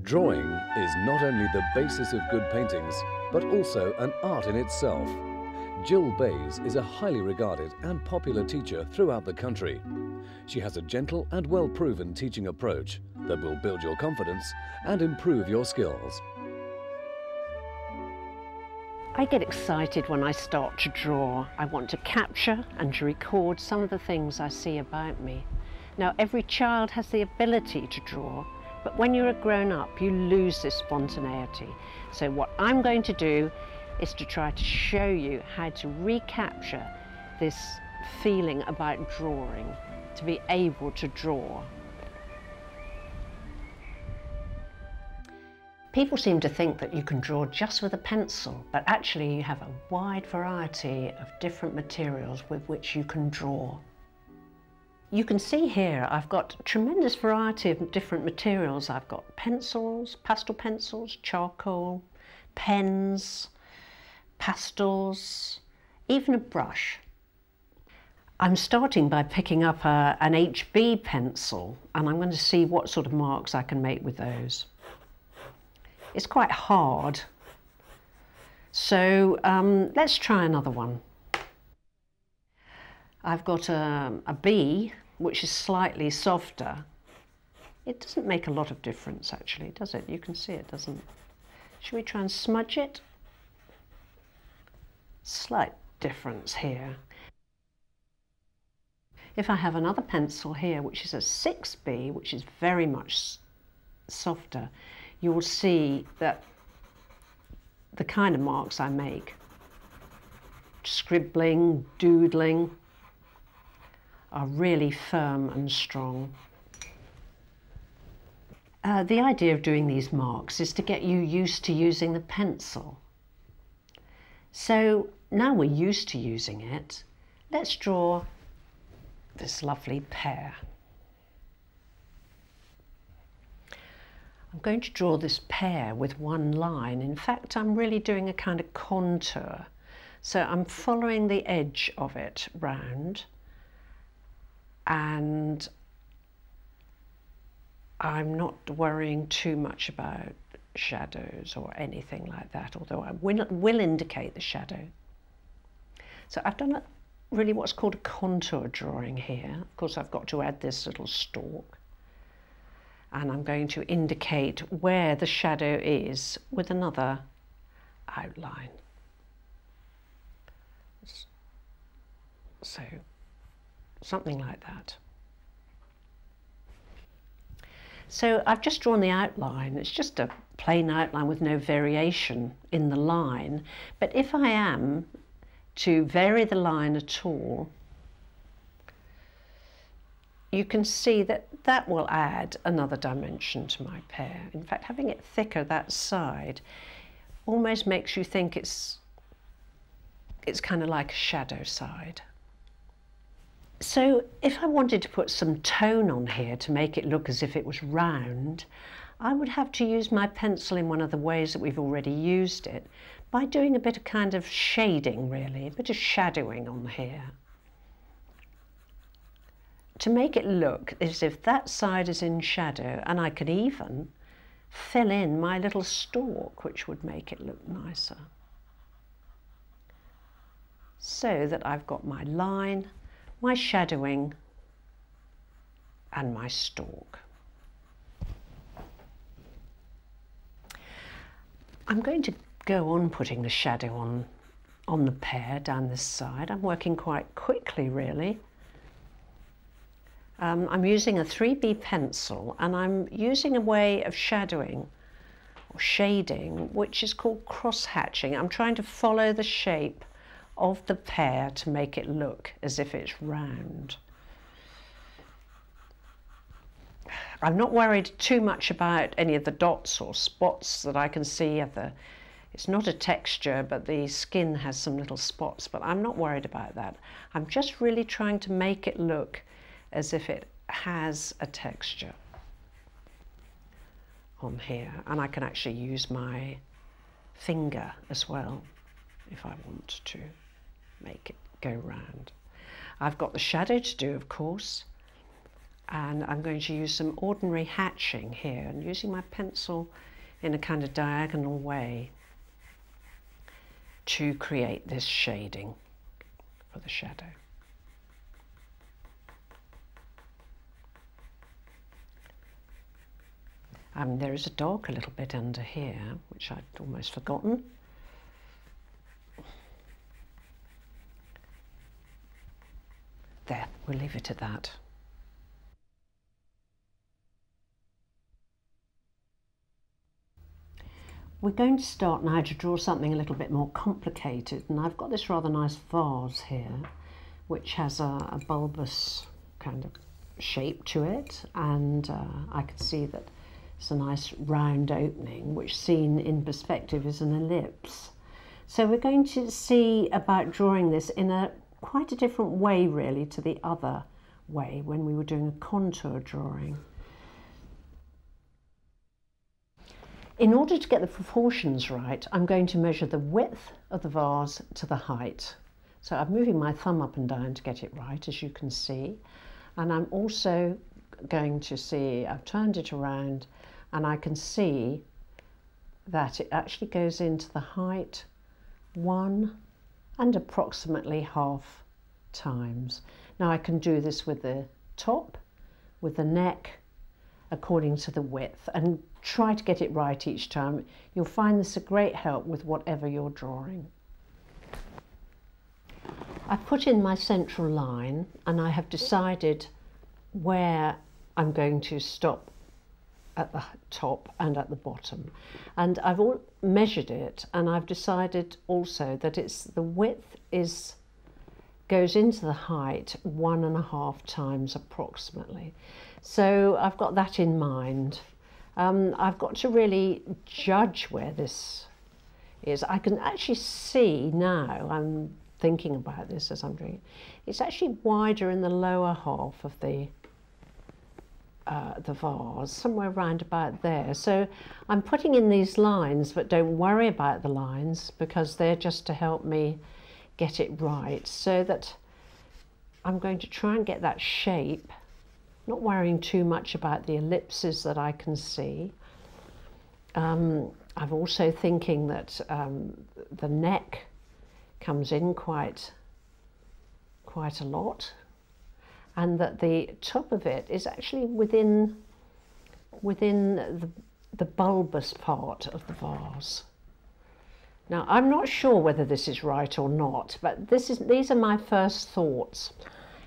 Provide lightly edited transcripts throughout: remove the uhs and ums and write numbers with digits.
Drawing is not only the basis of good paintings, but also an art in itself. Jill Bays is a highly regarded and popular teacher throughout the country. She has a gentle and well-proven teaching approach that will build your confidence and improve your skills. I get excited when I start to draw. I want to capture and to record some of the things I see about me. Now, every child has the ability to draw, but when you're a grown-up, you lose this spontaneity. So what I'm going to do is to try to show you how to recapture this feeling about drawing, to be able to draw. People seem to think that you can draw just with a pencil, but actually you have a wide variety of different materials with which you can draw. You can see here I've got a tremendous variety of different materials. I've got pencils, pastel pencils, charcoal, pens, pastels, even a brush. I'm starting by picking up an HB pencil, and I'm going to see what sort of marks I can make with those. It's quite hard, so let's try another one. I've got a B, which is slightly softer. It doesn't make a lot of difference actually, does it? You can see it doesn't. Should we try and smudge it? Slight difference here. If I have another pencil here, which is a 6B, which is very much softer, you will see that the kind of marks I make, scribbling, doodling, are really firm and strong. The idea of doing these marks is to get you used to using the pencil. So now we're used to using it, let's draw this lovely pear. I'm going to draw this pear with one line. In fact, I'm really doing a kind of contour. So I'm following the edge of it round, and I'm not worrying too much about shadows or anything like that, although I will indicate the shadow. So I've done really what's called a contour drawing here. Of course, I've got to add this little stalk, and I'm going to indicate where the shadow is with another outline. So something like that. So I've just drawn the outline. It's just a plain outline with no variation in the line. But if I am to vary the line at all, you can see that that will add another dimension to my pear. In fact, having it thicker that side almost makes you think it's kind of like a shadow side. So if I wanted to put some tone on here to make it look as if it was round, I would have to use my pencil in one of the ways that we've already used it, by doing a bit of kind of shading really, a bit of shadowing on here, to make it look as if that side is in shadow, and I could even fill in my little stalk, which would make it look nicer. So that I've got my line, my shadowing, and my stalk. I'm going to go on putting the shadow on the pear down this side. I'm working quite quickly really. I'm using a 3B pencil, and I'm using a way of shadowing or shading which is called cross-hatching. I'm trying to follow the shape of the pear to make it look as if it's round. I'm not worried too much about any of the dots or spots that I can see at the, it's not a texture, but the skin has some little spots, but I'm not worried about that. I'm just really trying to make it look as if it has a texture on here, and I can actually use my finger as well if I want to make it go round. I've got the shadow to do, of course, And I'm going to use some ordinary hatching here and using my pencil in a kind of diagonal way to create this shading for the shadow. There is a dog a little bit under here, which I'd almost forgotten. There, we'll leave it at that. We're going to start now to draw something a little bit more complicated, and I've got this rather nice vase here which has a bulbous kind of shape to it, and I can see that it's a nice round opening which seen in perspective is an ellipse. So we're going to see about drawing this in quite a different way really to the other way when we were doing a contour drawing. In order to get the proportions right, I'm going to measure the width of the vase to the height. So I'm moving my thumb up and down to get it right, as you can see. And I'm also going to see, I've turned it around, and I can see that it actually goes into the height 1 and approximately half times. Now I can do this with the top, with the neck, according to the width, and try to get it right each time. You'll find this a great help with whatever you're drawing. I've put in my central line and I have decided where I'm going to stop at the top and at the bottom, and I've measured it, and I've decided also that the width goes into the height 1.5 times approximately. So I've got that in mind. I've got to really judge where this is. I can actually see now, I'm thinking about this as I'm doing it, it's actually wider in the lower half of the vase, somewhere around about there. So I'm putting in these lines, but don't worry about the lines because they're just to help me get it right, so that I'm going to try and get that shape, not worrying too much about the ellipses that I can see. I'm also thinking that the neck comes in quite a lot, and that the top of it is actually within the bulbous part of the vase. Now, I'm not sure whether this is right or not, but these are my first thoughts.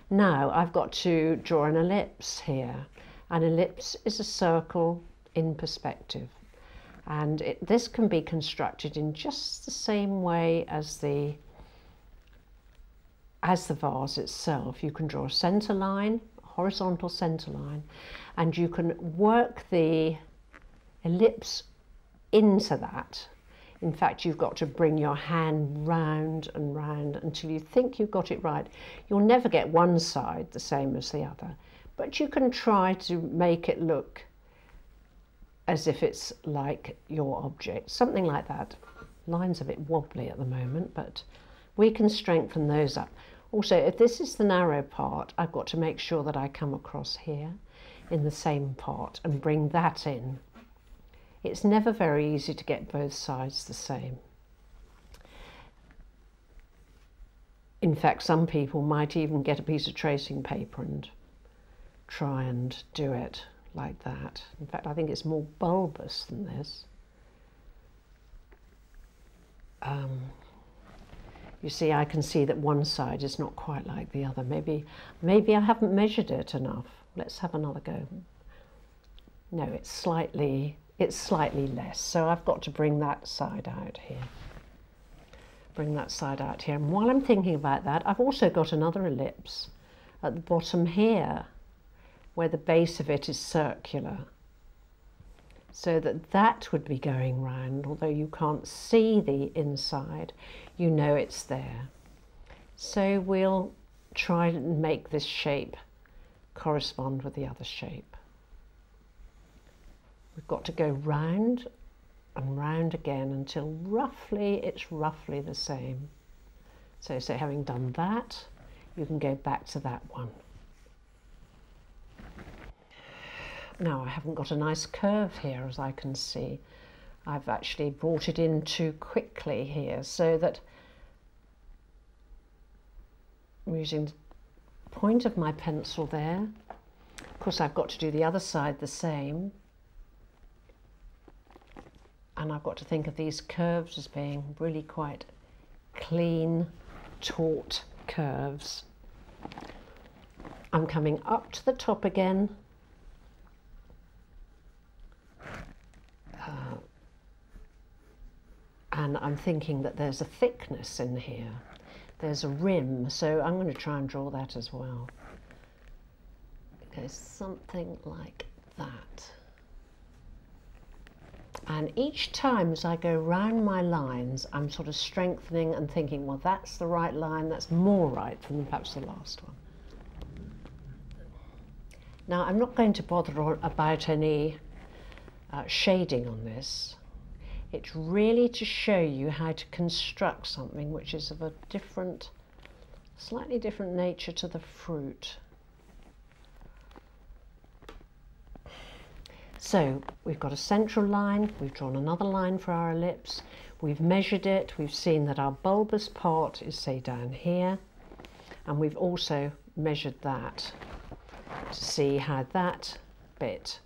Now, I've got to draw an ellipse here. An ellipse is a circle in perspective, and this can be constructed in just the same way as the vase itself. You can draw a centre line, a horizontal centre line, and you can work the ellipse into that. In fact, you've got to bring your hand round and round until you think you've got it right. You'll never get one side the same as the other, but you can try to make it look as if it's like your object, something like that. Line's a bit wobbly at the moment, but we can strengthen those up. Also, if this is the narrow part, I've got to make sure that I come across here in the same part and bring that in. It's never very easy to get both sides the same. In fact, some people might even get a piece of tracing paper and try and do it like that. In fact, I think it's more bulbous than this. You see, I can see that one side is not quite like the other. Maybe I haven't measured it enough. Let's have another go. No, it's slightly less. So I've got to bring that side out here. Bring that side out here. And while I'm thinking about that, I've also got another ellipse at the bottom here, where the base of it is circular, so that would be going round. Although you can't see the inside, you know it's there. So we'll try and make this shape correspond with the other shape. We've got to go round and round again until it's roughly the same. So having done that, you can go back to that one. Now I haven't got a nice curve here, as I can see. I've actually brought it in too quickly here, so that I'm using the point of my pencil there. Of course, I've got to do the other side the same. And I've got to think of these curves as being really quite clean, taut curves. I'm coming up to the top again. And I'm thinking that there's a thickness in here. There's a rim, so I'm going to try and draw that as well. It goes something like that. And each time as I go round my lines, I'm sort of strengthening and thinking, well, that's the right line, that's more right than perhaps the last one. Now, I'm not going to bother about any shading on this. It's really to show you how to construct something which is of a different, slightly different nature to the fruit. So we've got a central line, we've drawn another line for our ellipse, we've measured it, we've seen that our bulbous part is, say, down here, and we've also measured that to see how that bit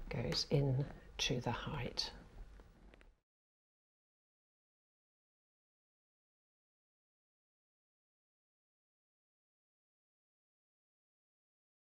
goes into the height.